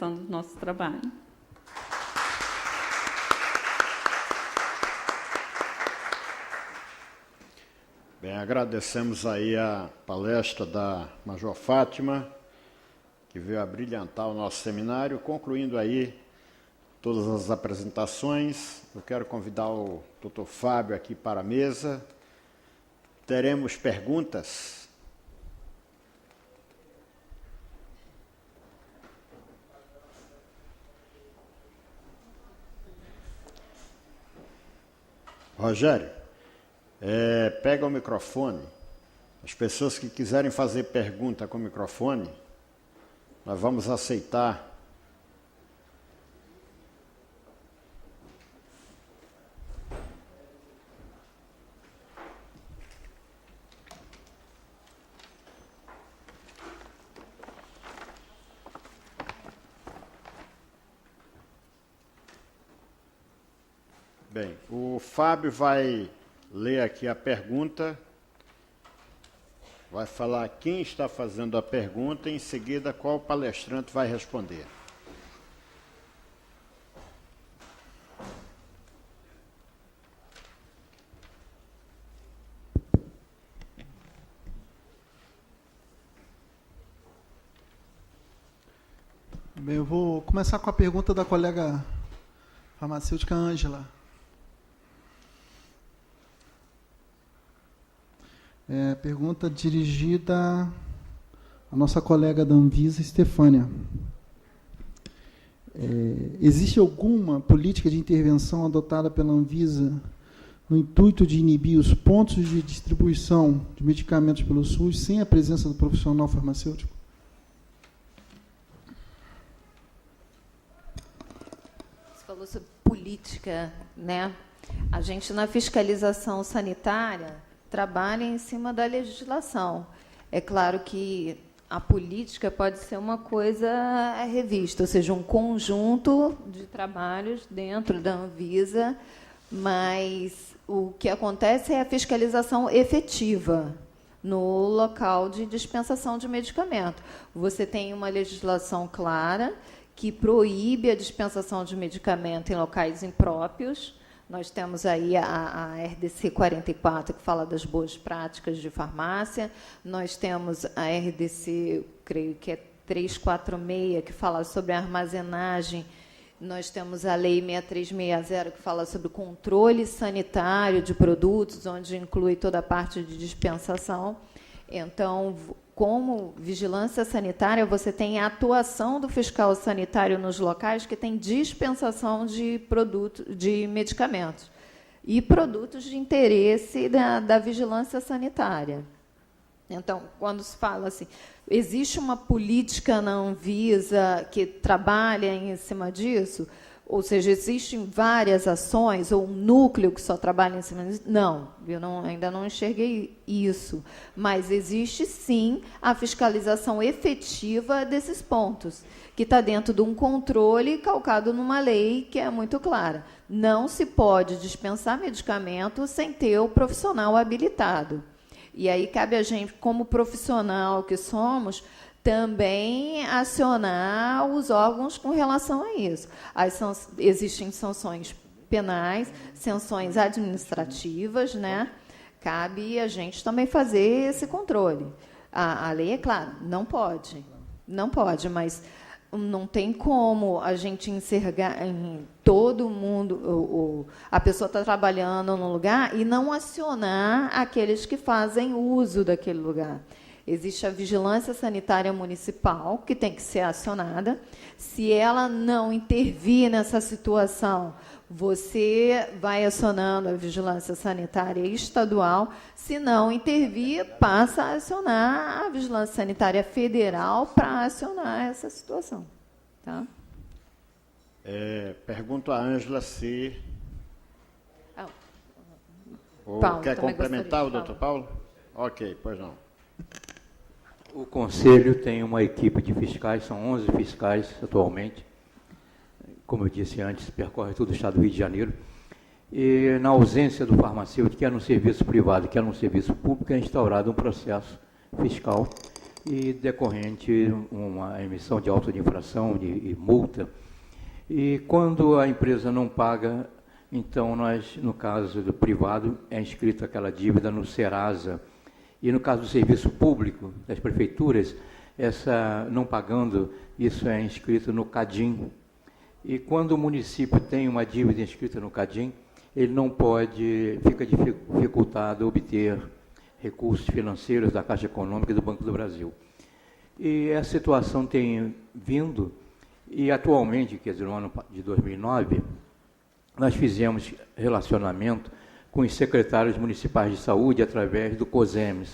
prestando o nosso trabalho. Bem, agradecemos aí a palestra da Major Fátima, que veio a brilhantar o nosso seminário. Concluindo aí todas as apresentações, eu quero convidar o Dr. Fábio aqui para a mesa. Teremos perguntas. Rogério, pega o microfone. As pessoas que quiserem fazer pergunta com o microfone, nós vamos aceitar. Bem, o Fábio vai ler aqui a pergunta, vai falar quem está fazendo a pergunta e, em seguida, qual palestrante vai responder. Bem, eu vou começar com a pergunta da colega farmacêutica Ângela. Pergunta dirigida à nossa colega da Anvisa, Estefânia. Existe alguma política de intervenção adotada pela Anvisa no intuito de inibir os pontos de distribuição de medicamentos pelo SUS sem a presença do profissional farmacêutico? Você falou sobre política, né? A gente, na fiscalização sanitária, trabalha em cima da legislação. É claro que a política pode ser uma coisa revista, ou seja, um conjunto de trabalhos dentro da Anvisa, mas o que acontece é a fiscalização efetiva no local de dispensação de medicamento. Você tem uma legislação clara que proíbe a dispensação de medicamento em locais impróprios. Nós temos aí a RDC 44, que fala das boas práticas de farmácia. Nós temos a RDC, creio que é 346, que fala sobre a armazenagem. Nós temos a Lei 6360, que fala sobre o controle sanitário de produtos, onde inclui toda a parte de dispensação. Então, como vigilância sanitária, você tem a atuação do fiscal sanitário nos locais que tem dispensação de produtos, de medicamentos e produtos de interesse da vigilância sanitária. Então, quando se fala assim, existe uma política na Anvisa que trabalha em cima disso? Ou seja, existem várias ações ou um núcleo que só trabalha em cima disso? Não, ainda não enxerguei isso. Mas existe, sim, a fiscalização efetiva desses pontos, que está dentro de um controle calcado numa lei que é muito clara. Não se pode dispensar medicamento sem ter o profissional habilitado. E aí cabe a gente, como profissional que somos, também acionar os órgãos com relação a isso. Existem sanções penais, sanções administrativas, né? Cabe a gente também fazer esse controle. A lei é clara, não pode, mas não tem como a gente enxergar em todo mundo, a pessoa está trabalhando num lugar e não acionar aqueles que fazem uso daquele lugar. Existe a vigilância sanitária municipal, que tem que ser acionada. Se ela não intervir nessa situação, você vai acionando a vigilância sanitária estadual. Se não intervir, passa a acionar a vigilância sanitária federal para acionar essa situação. Tá? Pergunto a Ângela se... Paulo, quer complementar o gostaria, doutor Paulo? Ok, pois não. O Conselho tem uma equipe de fiscais, são 11 fiscais atualmente, como eu disse antes, percorre todo o estado do Rio de Janeiro, e na ausência do farmacêutico, quer no serviço privado, quer no serviço público, é instaurado um processo fiscal e decorrente uma emissão de auto de infração e multa. E quando a empresa não paga, então nós, no caso do privado, é inscrita aquela dívida no Serasa. E no caso do serviço público, das prefeituras, essa não pagando, isso é inscrito no CADIM. E quando o município tem uma dívida inscrita no CADIM, ele não pode, fica dificultado obter recursos financeiros da Caixa Econômica e do Banco do Brasil. E essa situação tem vindo, e atualmente, quer dizer, no ano de 2009, nós fizemos relacionamento com os secretários municipais de saúde através do COSEMES.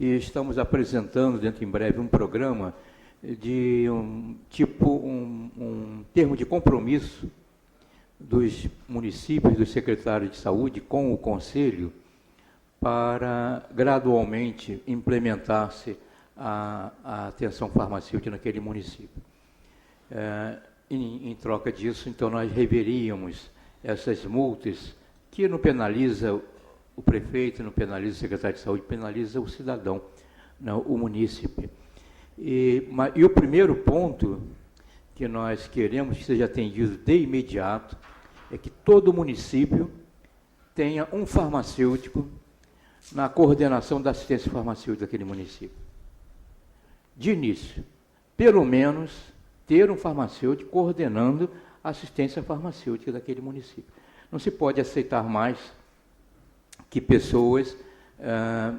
E estamos apresentando, dentro em breve, um programa de um termo de compromisso dos municípios, dos secretários de saúde com o Conselho, para gradualmente implementar-se a atenção farmacêutica naquele município. Em troca disso, então, nós reveríamos essas multas que não penaliza o prefeito, não penaliza o secretário de saúde, penaliza o cidadão, não, o munícipe. E o primeiro ponto que nós queremos que seja atendido de imediato é que todo município tenha um farmacêutico na coordenação da assistência farmacêutica daquele município. De início, pelo menos ter um farmacêutico coordenando a assistência farmacêutica daquele município. Não se pode aceitar mais que pessoas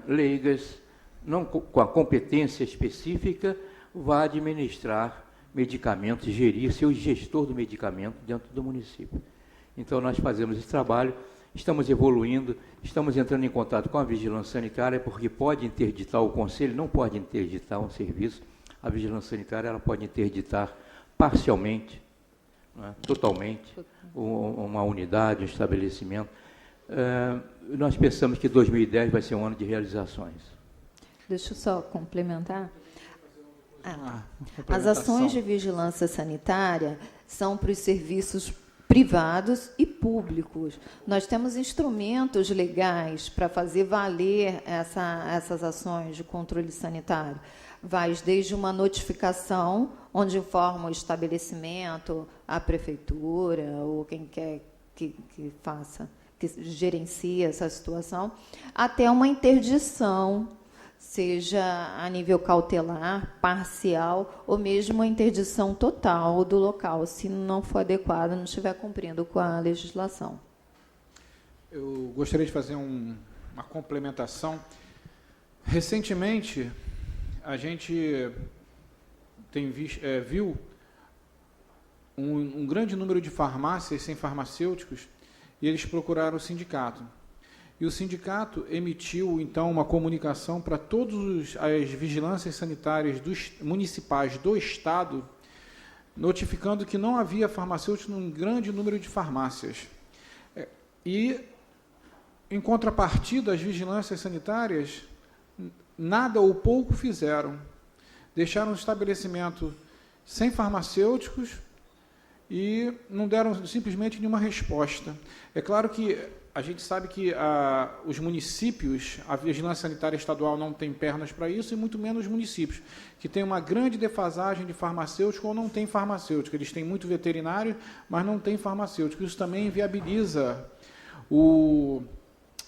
leigas, não com a competência específica, vá administrar medicamentos, gerir, ser o gestor do medicamento dentro do município. Então, nós fazemos esse trabalho, estamos evoluindo, estamos entrando em contato com a vigilância sanitária, porque pode interditar, o Conselho não pode interditar um serviço, a vigilância sanitária ela pode interditar parcialmente, né, totalmente, uma unidade, um estabelecimento. Nós pensamos que 2010 vai ser um ano de realizações. Deixa eu só complementar. As ações de vigilância sanitária são para os serviços privados e públicos. Nós temos instrumentos legais para fazer valer essas ações de controle sanitário. Vai desde uma notificação, onde informa o estabelecimento, a prefeitura, ou quem quer que faça, que gerencie essa situação, até uma interdição, seja a nível cautelar, parcial, ou mesmo a interdição total do local, se não for adequado, não estiver cumprindo com a legislação. Eu gostaria de fazer uma complementação. Recentemente, a gente viu um grande número de farmácias sem farmacêuticos e eles procuraram o sindicato. E o sindicato emitiu, então, uma comunicação para todas as vigilâncias sanitárias municipais do Estado, notificando que não havia farmacêuticos num grande número de farmácias. E, em contrapartida, as vigilâncias sanitárias nada ou pouco fizeram. Deixaram o estabelecimento sem farmacêuticos e não deram simplesmente nenhuma resposta. É claro que a gente sabe que os municípios, a vigilância sanitária estadual não tem pernas para isso, e muito menos os municípios, que tem uma grande defasagem de farmacêutico ou não tem farmacêutico. Eles têm muito veterinário, mas não tem farmacêutico. Isso também inviabiliza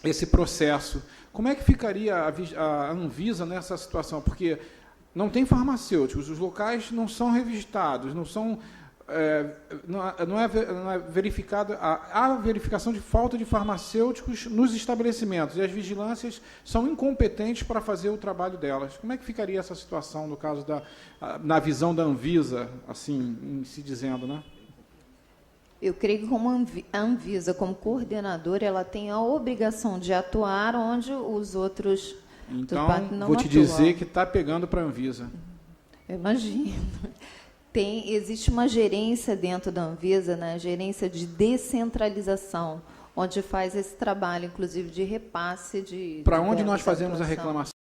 esse processo. Como é que ficaria a Anvisa nessa situação? Porque não tem farmacêuticos, os locais não são revistados, não é verificada a verificação de falta de farmacêuticos nos estabelecimentos, e as vigilâncias são incompetentes para fazer o trabalho delas. Como é que ficaria essa situação no caso na visão da Anvisa, assim, em se dizendo, né? Eu creio que como a Anvisa, como coordenadora, ela tem a obrigação de atuar onde os outros então, não vou te atuam. dizer que está pegando para a Anvisa. Eu imagino. Existe uma gerência dentro da Anvisa, né, gerência de descentralização, onde faz esse trabalho, inclusive, de repasse de... Para onde nós fazemos a reclamação?